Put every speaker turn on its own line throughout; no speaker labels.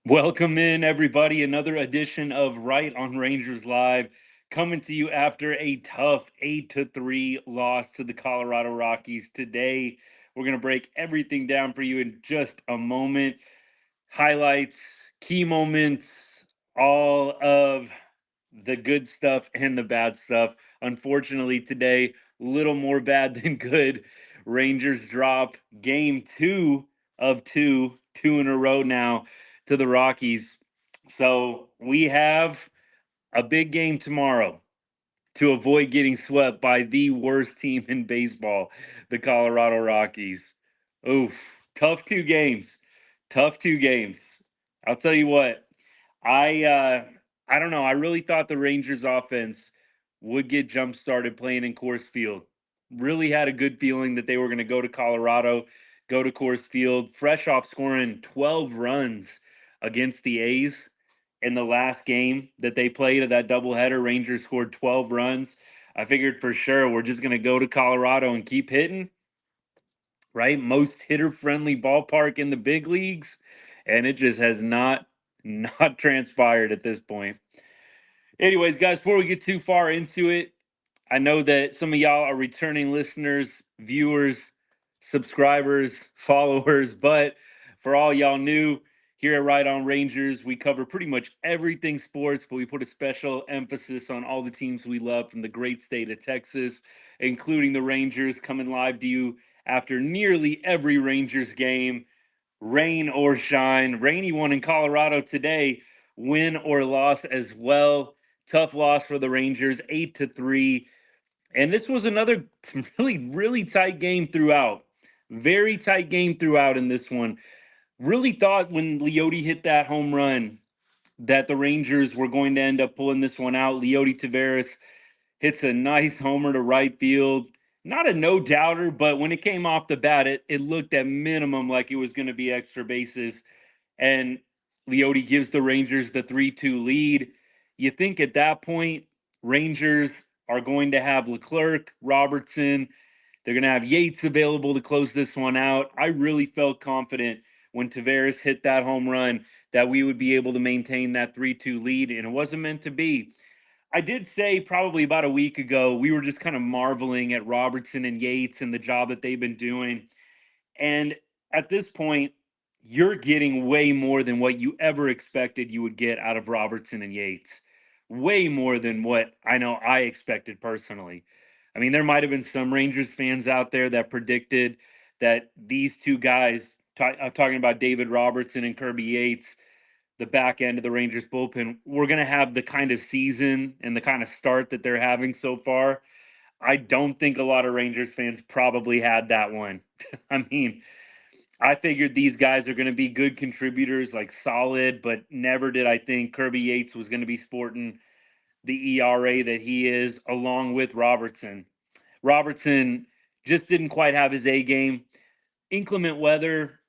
Welcome in, everybody. Another edition of Right on Rangers Live, coming to you after a tough 8-3 loss to the Colorado Rockies. Today, we're going to break everything down for you in just a moment. Highlights, key moments, all of the good stuff and the bad stuff. Unfortunately, today, a little more bad than good. Rangers drop game of two in a row now to the Rockies. So we have a big game tomorrow to avoid getting swept by the worst team in baseball, the Colorado Rockies. Oof, tough two games. Tough two games. I'll tell you what. I uh I don't know. I really thought the Rangers offense would get jump started playing in Coors Field. Really had a good feeling that they were going to go to Colorado, go to Coors Field, fresh off scoring 12 runs against the A's in the last game that they played of that doubleheader. Rangers scored 12 runs. I figured for sure we're just going to go to Colorado and keep hitting, right? Most hitter friendly ballpark in the big leagues. And it just has not transpired at this point. Anyways, guys, before we get too far into it, I know that some of y'all are returning listeners, viewers, subscribers, followers, but for all y'all new here at Right On Rangers, we cover pretty much everything sports, but we put a special emphasis on all the teams we love from the great state of Texas, including the Rangers, coming live to you after nearly every Rangers game, rain or shine. Rainy one in Colorado today, win or loss as well. Tough loss for the Rangers, 8-3. And this was another really tight game throughout. Very tight game throughout in this one. Really thought when Leody hit that home run that the Rangers were going to end up pulling this one out. Leody Taveras hits a nice homer to right field. Not a no doubter, but when it came off the bat, it looked at minimum like it was going to be extra bases. And Leody gives the Rangers the 3-2 lead. You think at that point, Rangers are going to have Leclerc, Robertson. They're going to have Yates available to close this one out. I really felt confident when Taveras hit that home run that we would be able to maintain that 3-2 lead, and it wasn't meant to be. I did say probably about a week ago, we were just kind of marveling at Robertson and Yates and the job that they've been doing. And at this point, you're getting way more than what you ever expected you would get out of Robertson and Yates. Way more than what I know I expected personally. I mean, there might have been some Rangers fans out there that predicted that these two guys, I'm talking about David Robertson and Kirby Yates, the back end of the Rangers bullpen, we're going to have the kind of season and the kind of start that they're having so far. I don't think a lot of Rangers fans probably had that one. I mean, I figured these guys are going to be good contributors, like solid, but never did I think Kirby Yates was going to be sporting the ERA that he is, along with Robertson. Robertson just didn't quite have his A game. Inclement weather.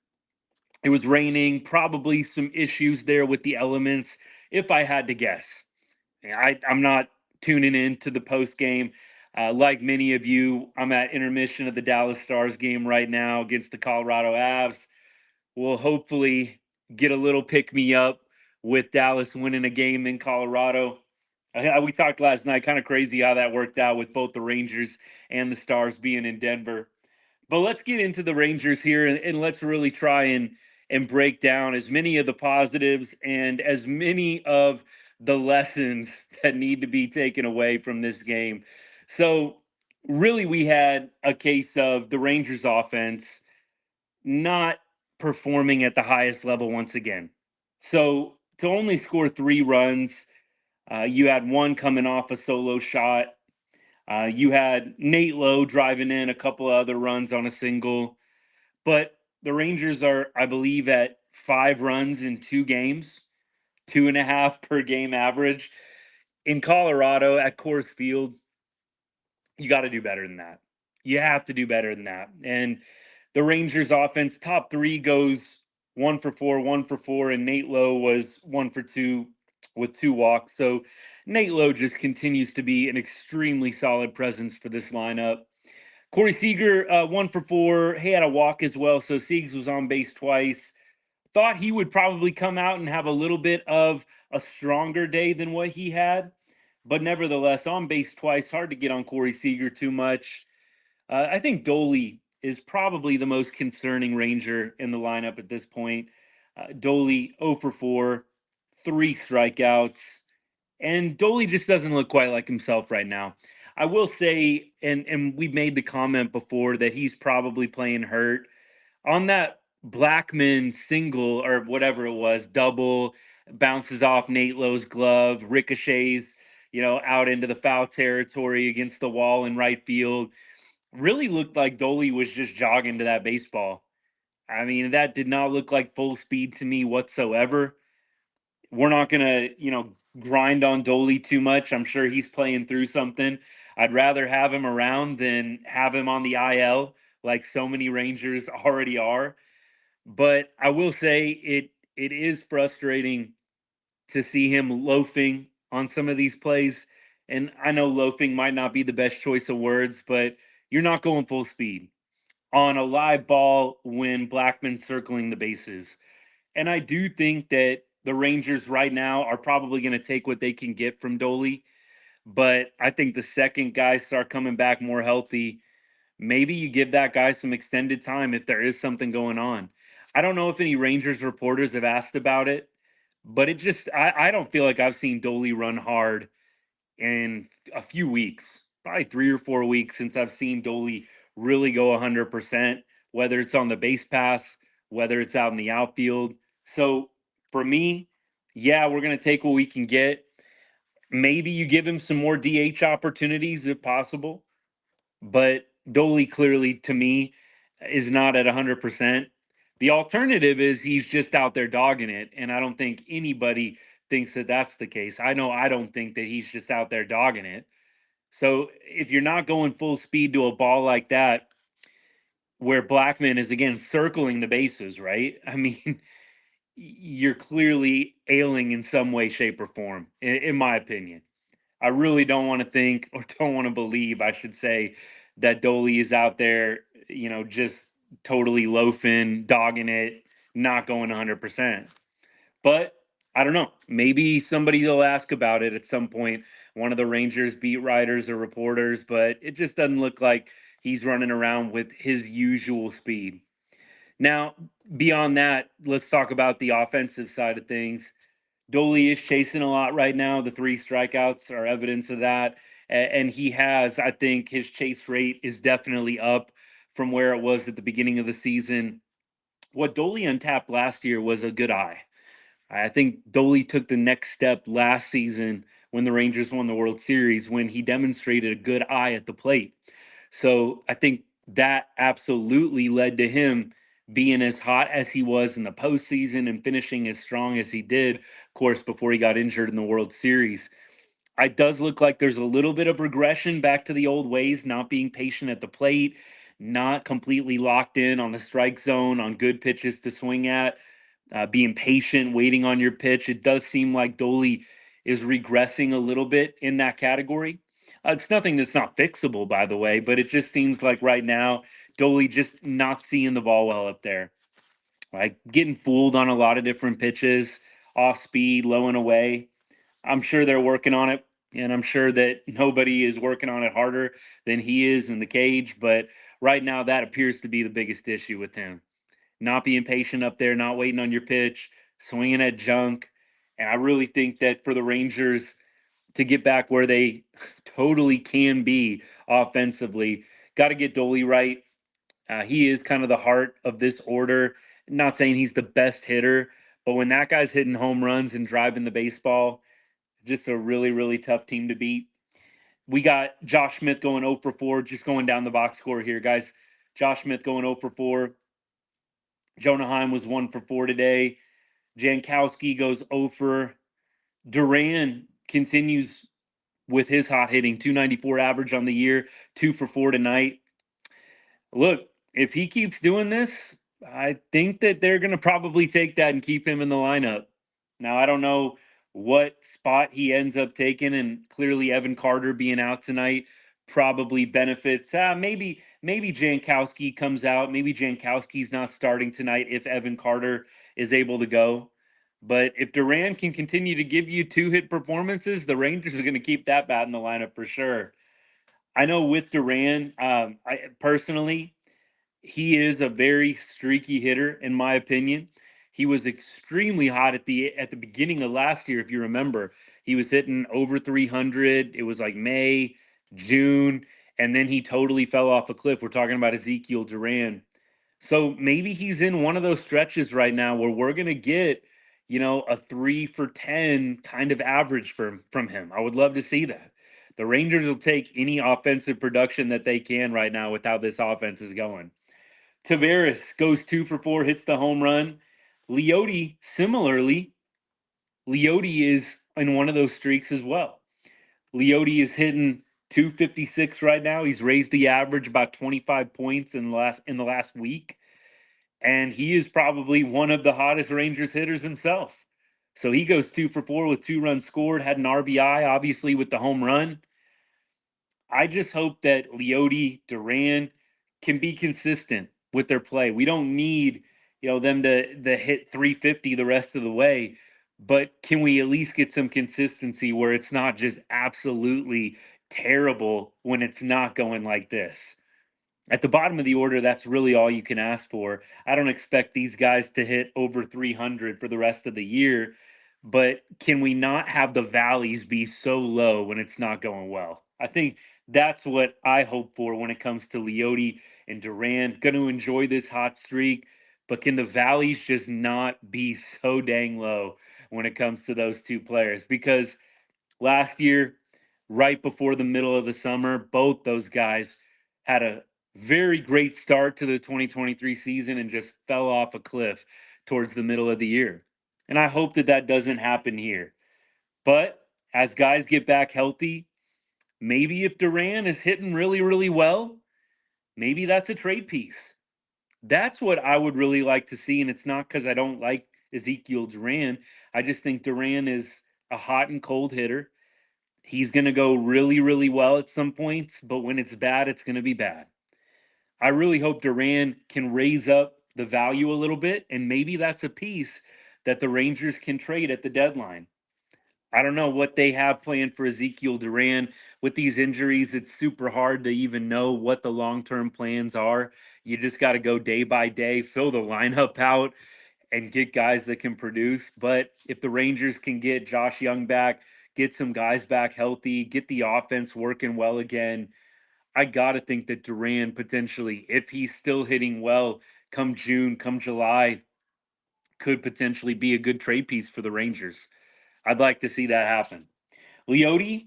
It was raining, probably some issues there with the elements, if I had to guess. I'm not tuning in to the post game. Like many of you, I'm at intermission of the Dallas Stars game right now against the Colorado Avs. We'll hopefully get a little pick me up with Dallas winning a game in Colorado. We talked last night, kind of crazy how that worked out with both the Rangers and the Stars being in Denver. But let's get into the Rangers here and let's really try and break down as many of the positives and as many of the lessons that need to be taken away from this game. So, really, we had a case of the Rangers offense not performing at the highest level once again. So, to only score 3 runs, you had one coming off a solo shot. You had Nate Lowe driving in a couple of other runs on a single, but the Rangers are, I believe, at 5 runs in 2 games, 2.5 per game average. In Colorado at Coors Field, you got to do better than that. You have to do better than that. And the Rangers offense, top three goes 1 for 4, 1 for 4, and Nate Lowe was 1 for 2 with 2 walks. So Nate Lowe just continues to be an extremely solid presence for this lineup. Corey Seager, 1 for 4. He had a walk as well, so Siegs was on base twice. thought he would probably come out and have a little bit of a stronger day than what he had. But nevertheless, on base twice, hard to get on Corey Seager too much. I think Dolly is probably the most concerning Ranger in the lineup at this point. Dolly 0 for 4, 3 strikeouts, and Dolly just doesn't look quite like himself right now. I will say, and we made the comment before that he's probably playing hurt on that Blackman single or whatever it was, double, bounces off Nate Lowe's glove, ricochets, out into the foul territory against the wall in right field. Really looked like Dolly was just jogging to that baseball. I mean, that did not look like full speed to me whatsoever. We're not going to, grind on Dolly too much. I'm sure he's playing through something. I'd rather have him around than have him on the IL like so many Rangers already are. But I will say it is frustrating to see him loafing on some of these plays. And I know loafing might not be the best choice of words, but you're not going full speed on a live ball when Blackman's circling the bases. And I do think that the Rangers right now are probably going to take what they can get from Dolly. But I think the second guys start coming back more healthy, maybe you give that guy some extended time if there is something going on. I don't know if any Rangers reporters have asked about it, but I don't feel like I've seen Dolly run hard in a few weeks, probably 3 or 4 weeks since I've seen Dolly really go 100%, whether it's on the base paths, whether it's out in the outfield. So for me, yeah, we're going to take what we can get. Maybe you give him some more DH opportunities if possible, but Dolly clearly to me is not at 100%. The alternative is he's just out there dogging it, and I don't think anybody thinks that that's the case. I know I don't think that he's just out there dogging it. So if you're not going full speed to a ball like that, where Blackman is again circling the bases, right? I mean, you're clearly ailing in some way, shape, or form, in my opinion. I really don't want to think or don't want to believe, I should say, that Dolly is out there, just totally loafing, dogging it, not going 100%. But I don't know. Maybe somebody will ask about it at some point, one of the Rangers beat writers or reporters, but it just doesn't look like he's running around with his usual speed. Now, beyond that, let's talk about the offensive side of things. Dolly is chasing a lot right now. The 3 strikeouts are evidence of that. And he has, I think, his chase rate is definitely up from where it was at the beginning of the season. What Dolly untapped last year was a good eye. I think Dolly took the next step last season when the Rangers won the World Series when he demonstrated a good eye at the plate. So I think that absolutely led to him being as hot as he was in the postseason and finishing as strong as he did, of course, before he got injured in the World Series. It does look like there's a little bit of regression back to the old ways, not being patient at the plate, not completely locked in on the strike zone, on good pitches to swing at, being patient, waiting on your pitch. It does seem like Dolly is regressing a little bit in that category. It's nothing that's not fixable, by the way, but it just seems like right now, Dolly just not seeing the ball well up there. Like getting fooled on a lot of different pitches, off speed, low and away. I'm sure they're working on it, and I'm sure that nobody is working on it harder than he is in the cage. But right now, that appears to be the biggest issue with him. Not being patient up there, not waiting on your pitch, swinging at junk. And I really think that for the Rangers to get back where they totally can be offensively, got to get Dolly right. He is kind of the heart of this order. Not saying he's the best hitter, but when that guy's hitting home runs and driving the baseball, just a really, really tough team to beat. We got Josh Smith going 0 for 4, just going down the box score here, guys. Josh Smith going 0 for 4. Jonah Heim was 1 for 4 today. Jankowski goes 0 for. Duran continues with his hot hitting, 294 average on the year, 2 for 4 tonight. Look, if he keeps doing this, I think that they're going to probably take that and keep him in the lineup. Now, I don't know what spot he ends up taking, and clearly Evan Carter being out tonight probably benefits. Maybe Jankowski comes out. Maybe Jankowski's not starting tonight if Evan Carter is able to go. But if Duran can continue to give you 2-hit performances, the Rangers are going to keep that bat in the lineup for sure. I know with Duran, I personally, he is a very streaky hitter, in my opinion. He was extremely hot at the beginning of last year, if you remember. He was hitting over 300. It was like May, June, and then he totally fell off a cliff. We're talking about Ezekiel Duran. So maybe he's in one of those stretches right now where we're gonna get, a 3 for 10 kind of average from him. I would love to see that. The Rangers will take any offensive production that they can right now with how this offense is going. Tavares goes 2 for 4, hits the home run. Leody, similarly, Leody is in one of those streaks as well. Leody is hitting 256 right now. He's raised the average about 25 points in the last week, and he is probably one of the hottest Rangers hitters himself. So he goes 2 for 4 with 2 runs scored, had an RBI, obviously, with the home run. I just hope that Leody, Duran can be consistent with their play. We don't need, them to hit 350 the rest of the way, but can we at least get some consistency where it's not just absolutely terrible when it's not going like this? At the bottom of the order, that's really all you can ask for. I don't expect these guys to hit over 300 for the rest of the year, but can we not have the valleys be so low when it's not going well? I think that's what I hope for when it comes to Leody and Duran. Going to enjoy this hot streak, but can the valleys just not be so dang low when it comes to those two players? Because last year, right before the middle of the summer, both those guys had a very great start to the 2023 season and just fell off a cliff towards the middle of the year. And I hope that that doesn't happen here. But as guys get back healthy, maybe if Duran is hitting really, really well, maybe that's a trade piece. That's what I would really like to see. And it's not because I don't like Ezekiel Duran. I just think Duran is a hot and cold hitter. He's going to go really, really well at some points, but when it's bad, it's going to be bad. I really hope Duran can raise up the value a little bit, and maybe that's a piece that the Rangers can trade at the deadline. I don't know what they have planned for Ezekiel Duran. With these injuries, it's super hard to even know what the long term plans are. You just got to go day by day, fill the lineup out, and get guys that can produce. But if the Rangers can get Josh Young back, get some guys back healthy, get the offense working well again, I got to think that Duran potentially, if he's still hitting well come June, come July, could potentially be a good trade piece for the Rangers. I'd like to see that happen. Leody,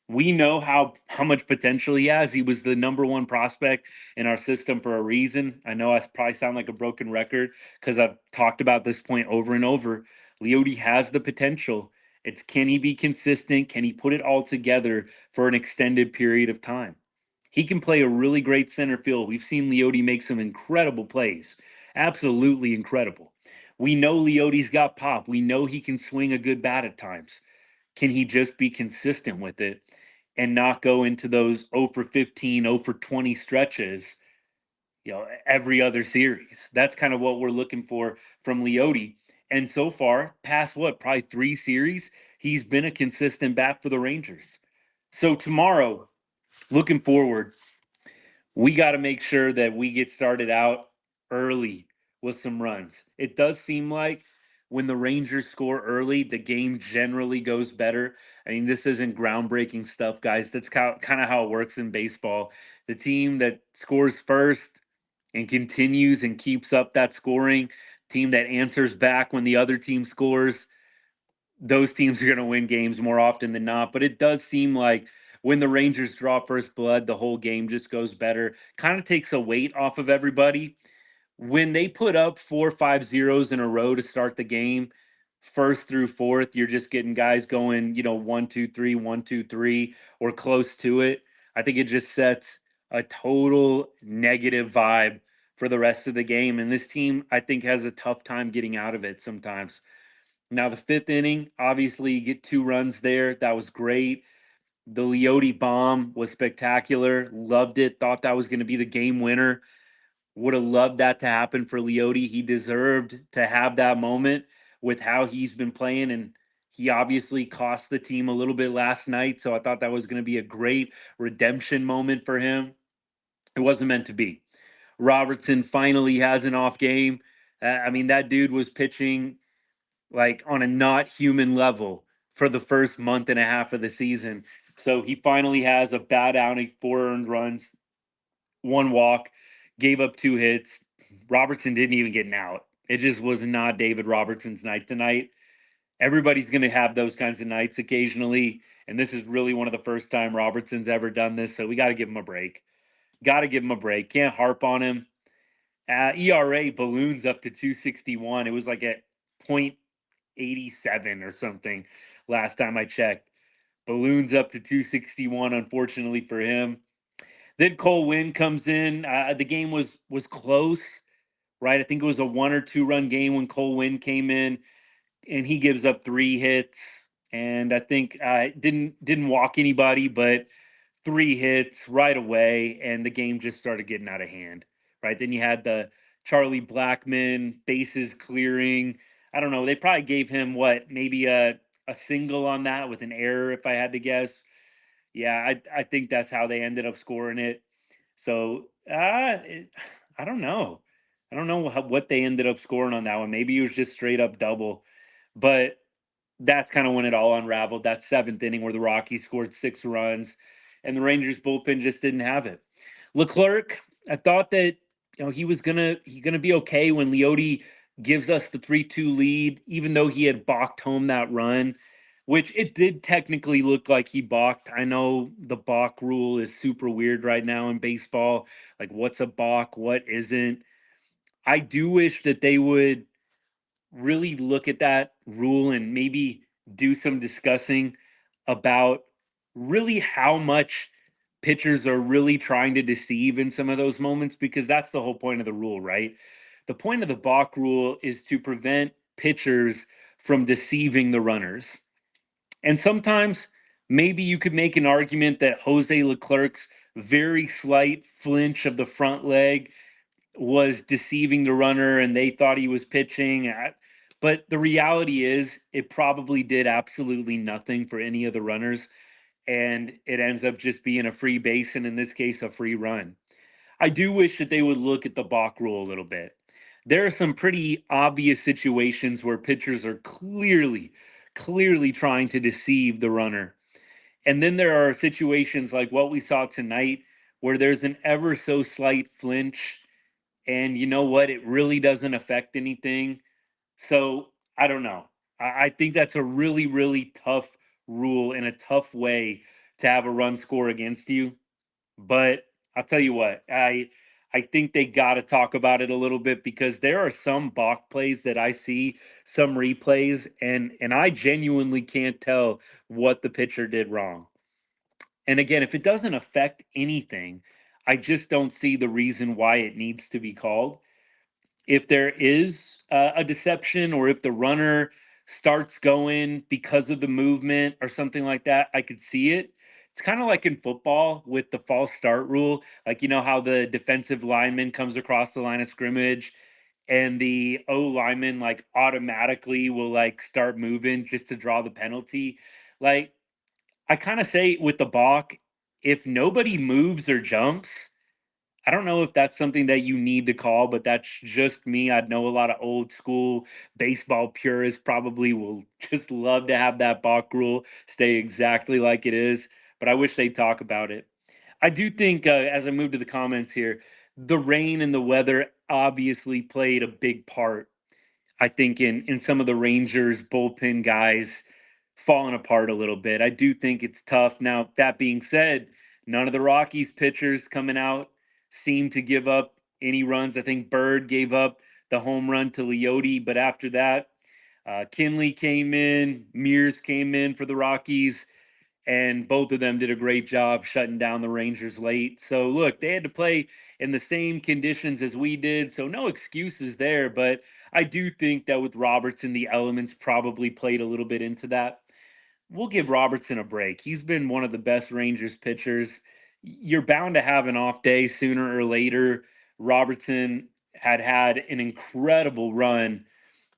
we know how much potential he has. He was the number one prospect in our system for a reason. I know I probably sound like a broken record because I've talked about this point over and over. Leody has the potential. It's can he be consistent? Can he put it all together for an extended period of time? He can play a really great center field. We've seen Leody make some incredible plays. Absolutely incredible. We know Leody's got pop. We know he can swing a good bat at times. Can he just be consistent with it and not go into those 0 for 15, 0 for 20 stretches, every other series? That's kind of what we're looking for from Leody. And so far, past what, probably 3 series, he's been a consistent bat for the Rangers. So tomorrow, looking forward, we got to make sure that we get started out early with some runs. It does seem like when the Rangers score early, the game generally goes better. I mean, this isn't groundbreaking stuff, guys. That's kind of how it works in baseball. The team that scores first and continues and keeps up that scoring, team that answers back when the other team scores, those teams are going to win games more often than not. But it does seem like when the Rangers draw first blood, the whole game just goes better. Kind of takes a weight off of everybody. When they put up 4 5 zeros in a row to start the game, first through fourth, you're just getting guys going, 1 2 3, 1 2 3, or close to it. I think it just sets a total negative vibe for the rest of the game. And this team, I think, has a tough time getting out of it sometimes. Now, the fifth inning, obviously, you get 2 runs there. That was great. The Leody bomb was spectacular. Loved it. Thought that was going to be the game winner. Would have loved that to happen for Leody. He deserved to have that moment with how he's been playing, and he obviously cost the team a little bit last night. So I thought that was going to be a great redemption moment for him. It wasn't meant to be. Robertson finally has an off game. I mean, that dude was pitching like on a not human level for the first month and a half of the season. So he finally has a bad outing, 4 earned runs, 1 walk, gave up 2 hits. Robertson didn't even get an out. It just was not David Robertson's night tonight. Everybody's going to have those kinds of nights occasionally. And this is really one of the first time Robertson's ever done this. So we got to give him a break. Got to give him a break. Can't harp on him. ERA balloons up to 261. It was like at 0.87 or something last time I checked. Balloons up to 261, unfortunately for him. Then Cole Winn comes in. The game was close, right? I think it was a 1 or 2 run game when Cole Winn came in, and he gives up 3 hits. And I think didn't walk anybody, but 3 hits right away, and the game just started getting out of hand. Right then, you had the Charlie Blackmon bases clearing. I don't know. They probably gave him what, maybe a single on that with an error, if I had to guess. Yeah, I think that's how they ended up scoring it. So I don't know. I don't know what they ended up scoring on that one. Maybe it was just straight up double, but that's kind of when it all unraveled. That 7th inning where the Rockies scored 6 runs, and the Rangers bullpen just didn't have it. Leclerc, I thought that he gonna be okay when Leody gives us the 3-2 lead, even though he had balked home that run, which it did technically look like he balked. I know the balk rule is super weird right now in baseball. Like, what's a balk? What isn't? I do wish that they would really look at that rule and maybe do some discussing about really how much pitchers are really trying to deceive in some of those moments, because that's the whole point of the rule, right? The point of the balk rule is to prevent pitchers from deceiving the runners. And sometimes maybe you could make an argument that Jose Leclerc's very slight flinch of the front leg was deceiving the runner and they thought he was pitching. But the reality is, it probably did absolutely nothing for any of the runners. And it ends up just being a free base, and in this case, a free run. I do wish that they would look at the balk rule a little bit. There are some pretty obvious situations where pitchers are clearly trying to deceive the runner. And then there are situations like what we saw tonight where there's an ever so slight flinch, and you know what? It really doesn't affect anything. So I don't know. I think that's a really tough rule and a tough way to have a run score against you. But I'll tell you what, I think they got to talk about it a little bit, because there are some balk plays that I see, some replays, and I genuinely can't tell what the pitcher did wrong. And again, if it doesn't affect anything, I just don't see the reason why it needs to be called. If there is a deception, or if the runner starts going because of the movement or something like that, I could see it. It's kind of like in football with the false start rule. Like, you know how the defensive lineman comes across the line of scrimmage and the O lineman like automatically will like start moving just to draw the penalty. Like, I kind of say with the balk, if nobody moves or jumps, I don't know if that's something that you need to call, but that's just me. I know a lot of old school baseball purists probably will just love to have that balk rule stay exactly like it is, but I wish they'd talk about it. I do think, as I move to the comments here, the rain and the weather obviously played a big part, I think, in some of the Rangers bullpen guys falling apart a little bit. I do think it's tough. Now, that being said, none of the Rockies pitchers coming out seem to give up any runs. I think Bird gave up the home run to Leody, but after that, Kinley came in, Mears came in for the Rockies, and both of them did a great job shutting down the Rangers late. So look, they had to play in the same conditions as we did, so no excuses there. But I do think that with Robertson, the elements probably played a little bit into that. We'll give Robertson a break. He's been one of the best Rangers pitchers. You're bound to have an off day sooner or later, Robertson had an incredible run,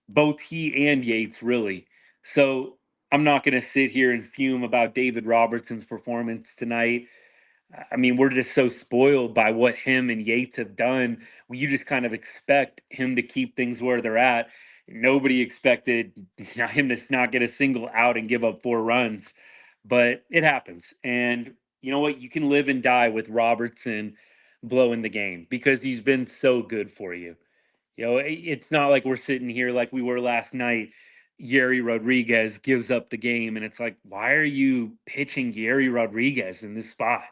both he and Yates, really. So I'm not going to sit here and fume about David Robertson's performance tonight. I mean, we're just so spoiled by what him and Yates have done. You just kind of expect him to keep things where they're at. Nobody expected him to not get a single out and give up 4 runs, but it happens. And you know what? You can live and die with Robertson blowing the game because he's been so good for you. It's not like we're sitting here like we were last night. Yeri Rodriguez gives up the game, and it's like, why are you pitching Yeri Rodriguez in this spot?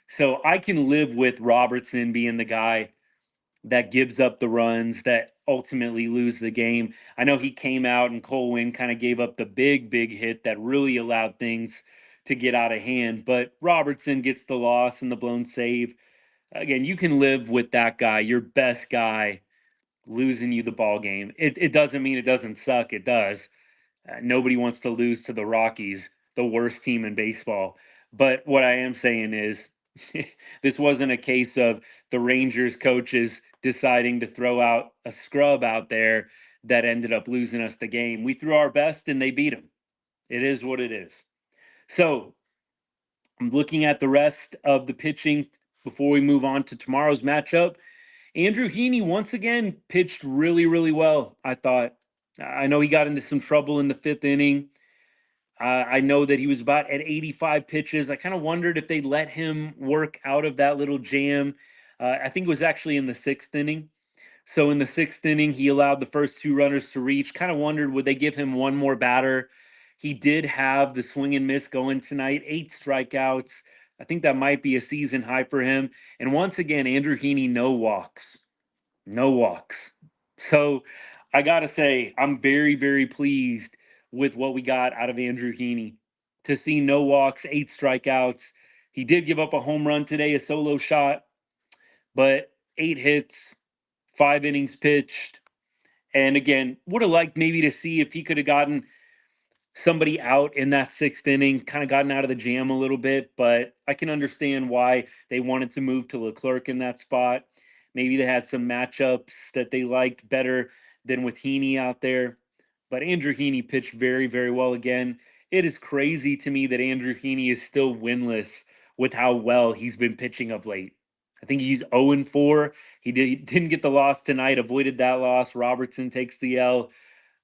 So I can live with Robertson being the guy that gives up the runs that ultimately lose the game. I know he came out and Cole Winn kind of gave up the big hit that really allowed things to get out of hand, but Robertson gets the loss and the blown save. Again, you can live with that guy, your best guy, losing you the ball game. It doesn't mean it doesn't suck. It does. Nobody wants to lose to the Rockies, the worst team in baseball. But what I am saying is, this wasn't a case of the Rangers coaches deciding to throw out a scrub out there that ended up losing us the game. We threw our best and they beat them. It is what it is. So I'm looking at the rest of the pitching before we move on to tomorrow's matchup. Andrew Heaney once again pitched really well, I thought. I know he got into some trouble in the 5th inning. I know that he was about at 85 pitches. I kind of wondered if they let him work out of that little jam. I think it was actually in the 6th inning. So in the 6th inning, he allowed the first 2 runners to reach. Kind of wondered, would they give him one more batter? He did have the swing and miss going tonight, 8 strikeouts. I think that might be a season high for him. And once again, Andrew Heaney, no walks. No walks. So I got to say, I'm very pleased with what we got out of Andrew Heaney. To see no walks, 8 strikeouts. He did give up a home run today, a solo shot, but 8 hits, 5 innings pitched. And again, would have liked maybe to see if he could have gotten somebody out in that 6th inning, kind of gotten out of the jam a little bit, but I can understand why they wanted to move to Leclerc in that spot. Maybe they had some matchups that they liked better than with Heaney out there. But Andrew Heaney pitched very well again. It is crazy to me that Andrew Heaney is still winless with how well he's been pitching of late. I think he's 0-4. Didn't get the loss tonight, avoided that loss. Robertson takes the L.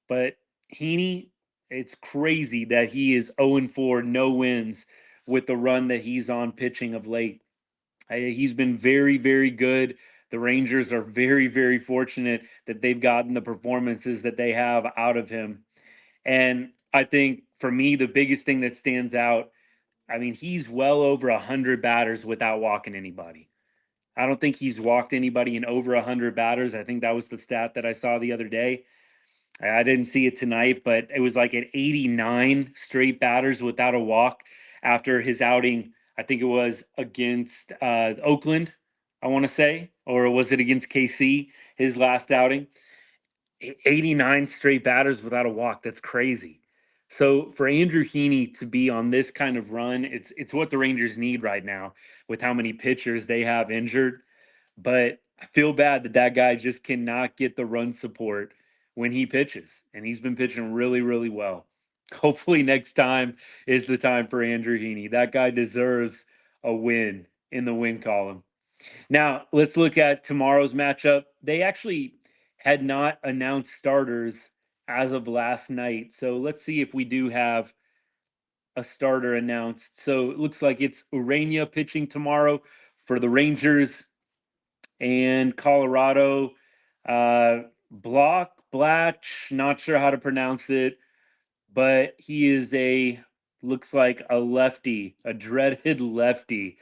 But Heaney, it's crazy that he is 0-4, no wins with the run that he's on pitching of late. He's been very good. The Rangers are very fortunate that they've gotten the performances that they have out of him. And I think for me, the biggest thing that stands out, I mean, he's well over 100 batters without walking anybody. I don't think he's walked anybody in over 100 batters. I think that was the stat that I saw the other day. I didn't see it tonight, but it was like at 89 straight batters without a walk after his outing. I think it was against Oakland, I want to say, or was it against KC, his last outing? 89 straight batters without a walk. That's crazy. So for Andrew Heaney to be on this kind of run, it's what the Rangers need right now with how many pitchers they have injured. But I feel bad that that guy just cannot get the run support when he pitches, and he's been pitching really well. Hopefully next time is the time for Andrew Heaney. That guy deserves a win in the win column. Now, let's look at tomorrow's matchup. They actually had not announced starters as of last night. So let's see if we do have a starter announced. So it looks like it's Urania pitching tomorrow for the Rangers and Colorado. Blatch, not sure how to pronounce it, but he is looks like a lefty, a dreaded lefty.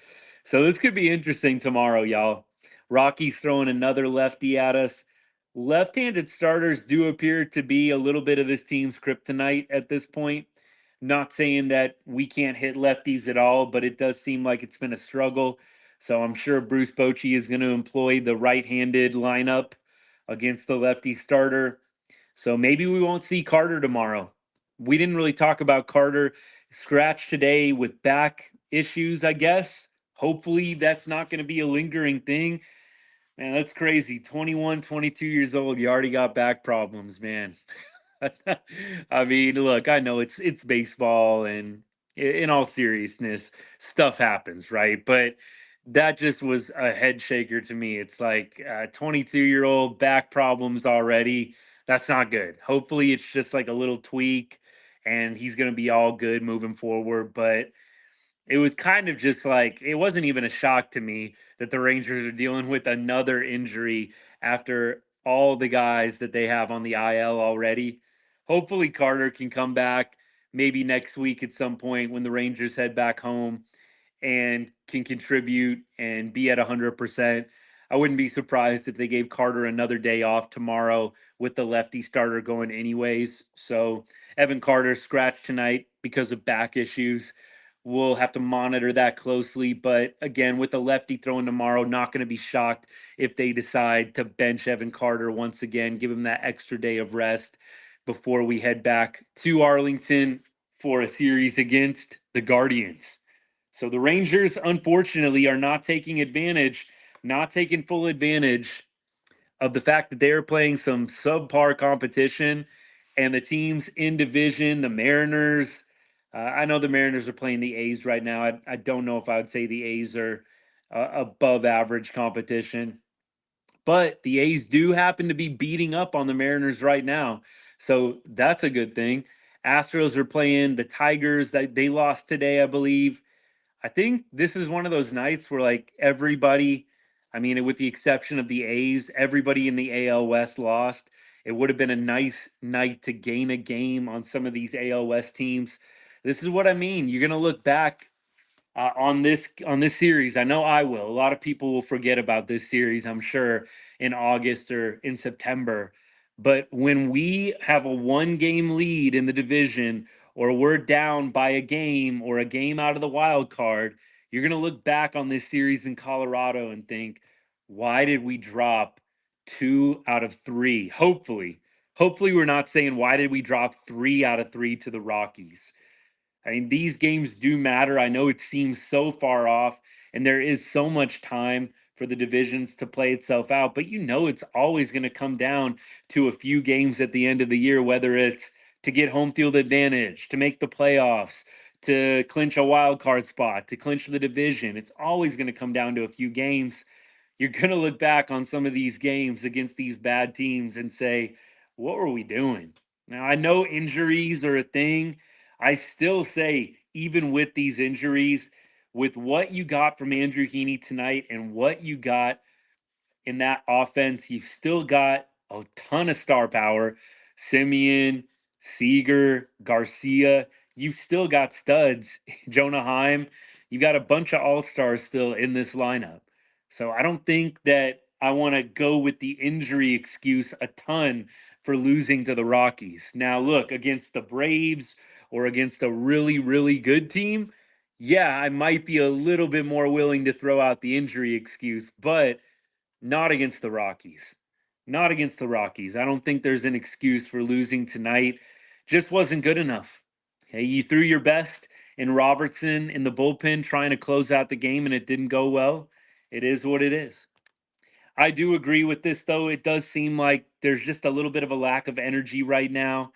So this could be interesting tomorrow, y'all. Rocky's throwing another lefty at us. Left-handed starters do appear to be a little bit of this team's kryptonite at this point. Not saying that we can't hit lefties at all, but it does seem like it's been a struggle. So I'm sure Bruce Bochy is going to employ the right-handed lineup against the lefty starter. So maybe we won't see Carter tomorrow. We didn't really talk about Carter. Scratch today with back issues, I guess. Hopefully that's not going to be a lingering thing. Man, that's crazy. 21, 22 years old. You already got back problems, man. I mean, look, I know it's baseball, and in all seriousness, stuff happens, right? But that just was a head shaker to me. It's like 22-year-old back problems already. That's not good. Hopefully, it's just like a little tweak, and he's going to be all good moving forward. But it was kind of just like it wasn't even a shock to me that the Rangers are dealing with another injury after all the guys that they have on the IL already. Hopefully Carter can come back maybe next week at some point when the Rangers head back home and can contribute and be at 100%. I wouldn't be surprised if they gave Carter another day off tomorrow with the lefty starter going anyways. So Evan Carter scratched tonight because of back issues. We'll have to monitor that closely. But again, with the lefty throwing tomorrow, not going to be shocked if they decide to bench Evan Carter once again, give him that extra day of rest before we head back to Arlington for a series against the Guardians. So the Rangers, unfortunately, are not taking advantage, not taking full advantage of the fact that they are playing some subpar competition, and the teams in division, the Mariners. I know the Mariners are playing the A's right now. I don't know if I would say the A's are above average competition, but the A's do happen to be beating up on the Mariners right now. So that's a good thing. Astros are playing the Tigers that they lost today, I believe. I think this is one of those nights where like everybody, I mean, with the exception of the A's, everybody in the AL West lost. It would have been a nice night to gain a game on some of these AL West teams. This is what I mean. You're gonna look back on this series. I know I will. A lot of people will forget about this series, I'm sure, in August or in September. But when we have a one game lead in the division, or we're down by a game or a game out of the wild card, you're going to look back on this series in Colorado and think, why did we drop 2 out of 3? Hopefully, we're not saying, why did we drop 3 out of 3 to the Rockies? I mean, these games do matter. I know it seems so far off, and there is so much time for the divisions to play itself out, but you know it's always going to come down to a few games at the end of the year, whether it's to get home field advantage, to make the playoffs, to clinch a wild card spot, to clinch the division. It's always going to come down to a few games. You're going to look back on some of these games against these bad teams and say, what were we doing? Now, I know injuries are a thing. I still say, even with these injuries, with what you got from Andrew Heaney tonight and what you got in that offense, you've still got a ton of star power. Simeon, Seager, Garcia. You've still got studs. Jonah Heim. You got a bunch of all stars still in this lineup. So I don't think that I want to go with the injury excuse a ton for losing to the Rockies. Now, look, against the Braves or against a really, really good team, yeah, I might be a little bit more willing to throw out the injury excuse, but not against the Rockies. Not against the Rockies. I don't think there's an excuse for losing tonight. Just wasn't good enough. Okay, you threw your best in Robertson in the bullpen trying to close out the game and it didn't go well. It is what it is. I do agree with this though. It does seem like there's just a little bit of a lack of energy right now.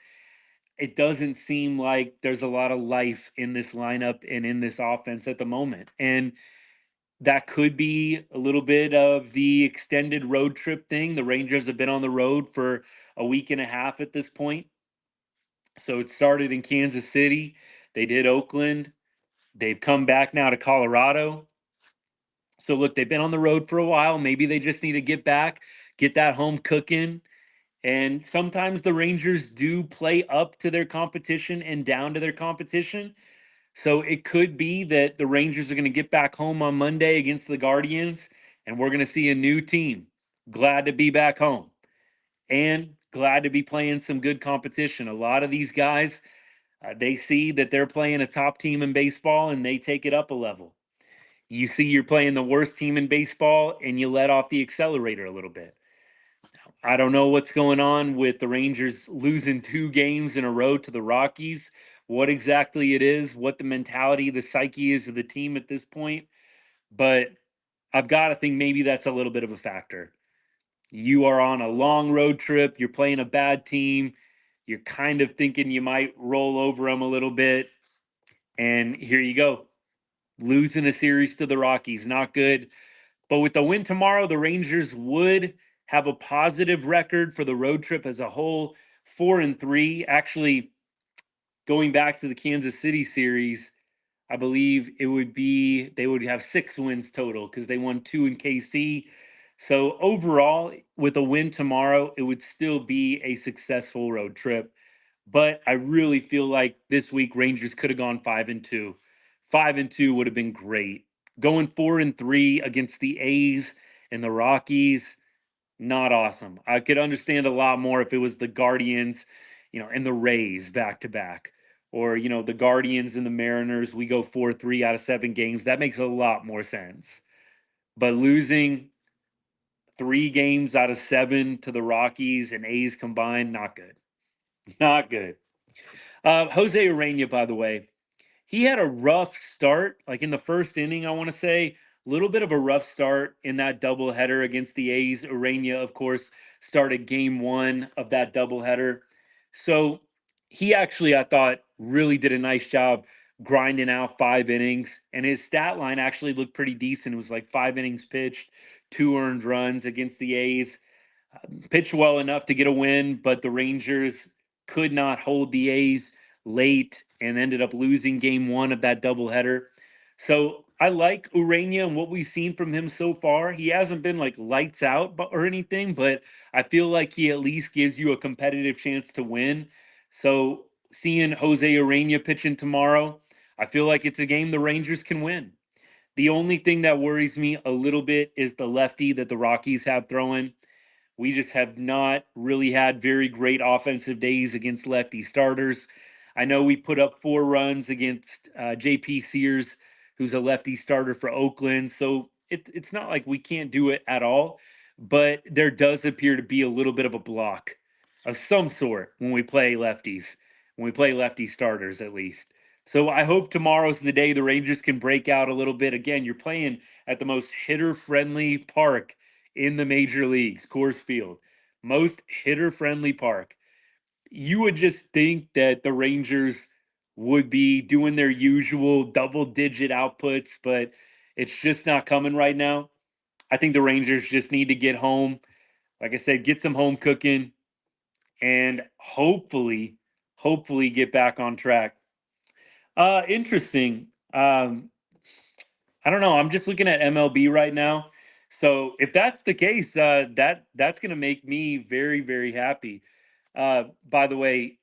It doesn't seem like there's a lot of life in this lineup and in this offense at the moment. And that could be a little bit of the extended road trip thing. The Rangers have been on the road for a week and a half at this point. So it started in Kansas City. They did Oakland. They've come back now to Colorado. So look, they've been on the road for a while. Maybe they just need to get back, get that home cooking. And sometimes the Rangers do play up to their competition and down to their competition. So it could be that the Rangers are going to get back home on Monday against the Guardians, and we're going to see a new team. Glad to be back home and glad to be playing some good competition. A lot of these guys, they see that they're playing a top team in baseball and they take it up a level. You see, you're playing the worst team in baseball and you let off the accelerator a little bit. I don't know what's going on with the Rangers losing 2 games in a row to the Rockies, what exactly it is, what the mentality, the psyche is of the team at this point. But I've got to think maybe that's a little bit of a factor. You are on a long road trip, you're playing a bad team, you're kind of thinking you might roll over them a little bit, and here you go. Losing a series to the Rockies, not good. But with the win tomorrow, the Rangers would have a positive record for the road trip as a whole, 4-3. Actually, going back to the Kansas City series, I believe it would be they would have 6 wins total because they won 2 in KC. So overall, with a win tomorrow, it would still be a successful road trip. But I really feel like this week Rangers could have gone 5-2. 5-2 would have been great. Going 4-3 against the A's and the Rockies, not awesome. I could understand a lot more if it was the Guardians, and the Rays back to back. Or, the Guardians and the Mariners, we go 4-3 out of 7 games. That makes a lot more sense. But losing 3 games out of 7 to the Rockies and A's combined, not good. Not good. Jose Urena, by the way, he had a rough start, like in the first inning, I want to say. A little bit of a rough start in that doubleheader against the A's. Urena, of course, started game 1 of that doubleheader. So he actually, I thought, really did a nice job grinding out 5 innings. And his stat line actually looked pretty decent. It was like 5 innings pitched, 2 earned runs against the A's. Pitched well enough to get a win, but the Rangers could not hold the A's late and ended up losing game 1 of that doubleheader. So I like Urena and what we've seen from him so far. He hasn't been like lights out or anything, but I feel like he at least gives you a competitive chance to win. So seeing Jose Urena pitching tomorrow, I feel like it's a game the Rangers can win. The only thing that worries me a little bit is the lefty that the Rockies have throwing. We just have not really had very great offensive days against lefty starters. I know we put up 4 runs against JP Sears, who's a lefty starter for Oakland. So it's not like we can't do it at all, but there does appear to be a little bit of a block of some sort when we play lefties, when we play lefty starters at least. So I hope tomorrow's the day the Rangers can break out a little bit. Again, you're playing at the most hitter friendly park in the major leagues, Coors Field, most hitter friendly park. You would just think that the Rangers would be doing their usual double digit outputs, but it's just not coming right now. I think the Rangers just need to get home. Like I said, get some home cooking and hopefully get back on track. Interesting. I don't know. I'm just looking at MLB right now. So if that's the case, that's going to make me very, very happy. By the way,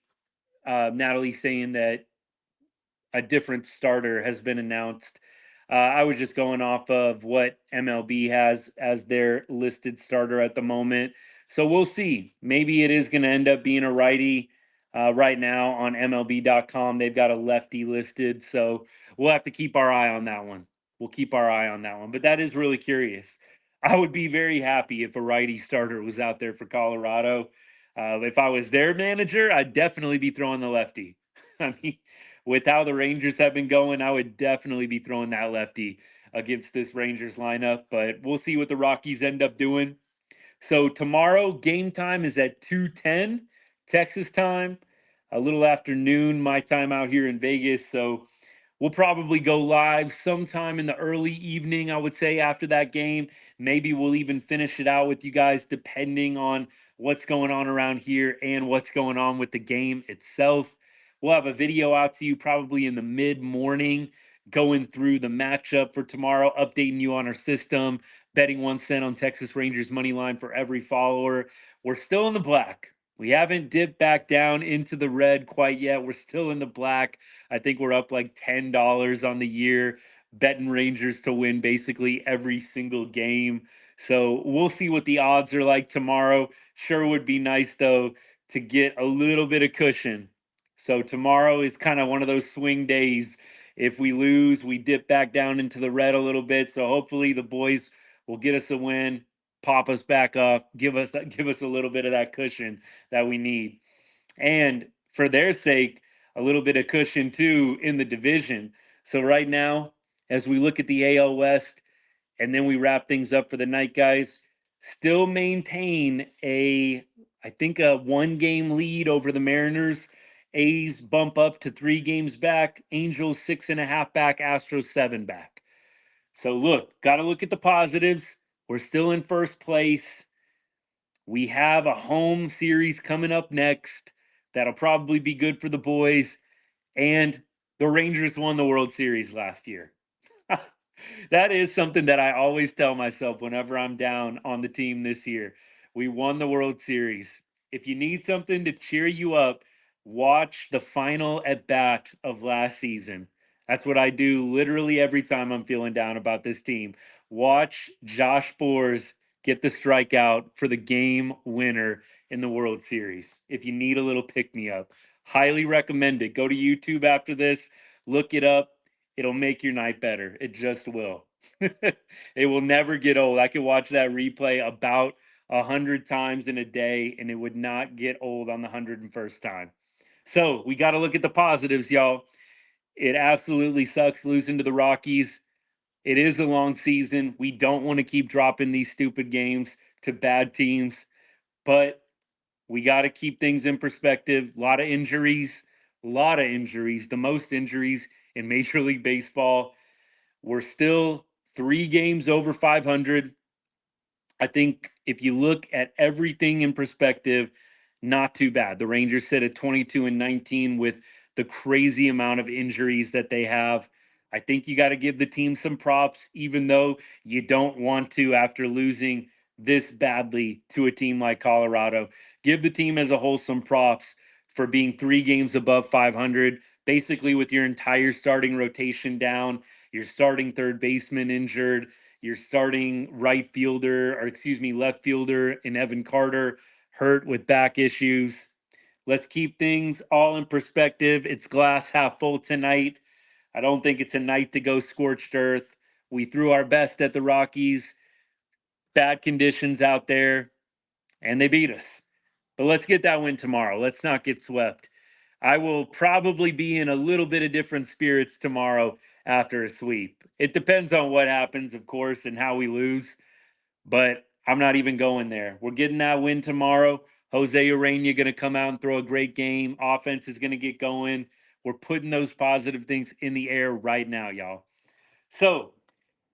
Natalie saying that a different starter has been announced. I was just going off of what MLB has as their listed starter at the moment. So we'll see. Maybe it is going to end up being a righty. Right now on MLB.com, they've got a lefty listed. So we'll have to keep our eye on that one. We'll keep our eye on that one. But that is really curious. I would be very happy if a righty starter was out there for Colorado. If I was their manager, I'd definitely be throwing the lefty. I mean, with how the Rangers have been going, I would definitely be throwing that lefty against this Rangers lineup. But we'll see what the Rockies end up doing. So tomorrow, game time is at 2:10 Texas time, a little after noon my time out here in Vegas. So we'll probably go live sometime in the early evening, I would say, after that game. Maybe we'll even finish it out with you guys, depending on what's going on around here and what's going on with the game itself. We'll have a video out to you probably in the mid morning, going through the matchup for tomorrow, updating you on our system, betting 1 cent on Texas Rangers money line for every follower. We're still in the black. We haven't dipped back down into the red quite yet. We're still in the black. I think we're up like $10 on the year, betting Rangers to win basically every single game. So we'll see what the odds are like tomorrow. Sure would be nice, though, to get a little bit of cushion. So tomorrow is kind of one of those swing days. If we lose, we dip back down into the red a little bit. So hopefully the boys will get us a win, pop us back off, give us a little bit of that cushion that we need. And for their sake, a little bit of cushion too in the division. So right now, as we look at the AL West, And then we wrap things up for the night, guys. Still maintain I think, a 1 game lead over the Mariners. A's bump up to 3 games back. Angels 6.5 back. Astros 7 back. So look, got to look at the positives. We're still in first place. We have a home series coming up next that'll probably be good for the boys. And the Rangers won the World Series last year. That is something that I always tell myself whenever I'm down on the team this year. We won the World Series. If you need something to cheer you up, watch the final at bat of last season. That's what I do literally every time I'm feeling down about this team. Watch Josh Boers get the strikeout for the game winner in the World Series. If you need a little pick me up, highly recommend it. Go to YouTube after this, look it up. It'll make your night better. It just will. It will never get old. I could watch that replay about 100 times in a day, and it would not get old on the 101st time. So we got to look at the positives, y'all. It absolutely sucks losing to the Rockies. It is a long season. We don't want to keep dropping these stupid games to bad teams, but we got to keep things in perspective. A lot of injuries, the most injuries in Major League Baseball. We're still 3 games over 500. I think if you look at everything in perspective, not too bad. The Rangers sit at 22-19 with the crazy amount of injuries that they have. I think you got to give the team some props, even though you don't want to after losing this badly to a team like Colorado. Give the team as a whole some props for being 3 games above 500, basically with your entire starting rotation down, your starting third baseman injured, your starting right fielder, or excuse me, left fielder in Evan Carter, hurt with back issues. Let's keep things all in perspective. It's glass half full tonight. I don't think it's a night to go scorched earth. We threw our best at the Rockies. Bad conditions out there, and they beat us. But let's get that win tomorrow. Let's not get swept. I will probably be in a little bit of different spirits tomorrow after a sweep. It depends on what happens, of course, and how we lose, but I'm not even going there. We're getting that win tomorrow. Jose Urena going to come out and throw a great game. Offense is going to get going. We're putting those positive things in the air right now, y'all. So,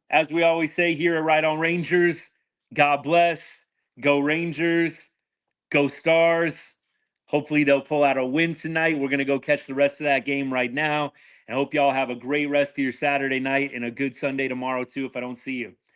as we always say here at Right On Rangers, God bless. Go Rangers. Go Stars. Hopefully they'll pull out a win tonight. We're going to go catch the rest of that game right now. And I hope y'all have a great rest of your Saturday night and a good Sunday tomorrow, too, if I don't see you.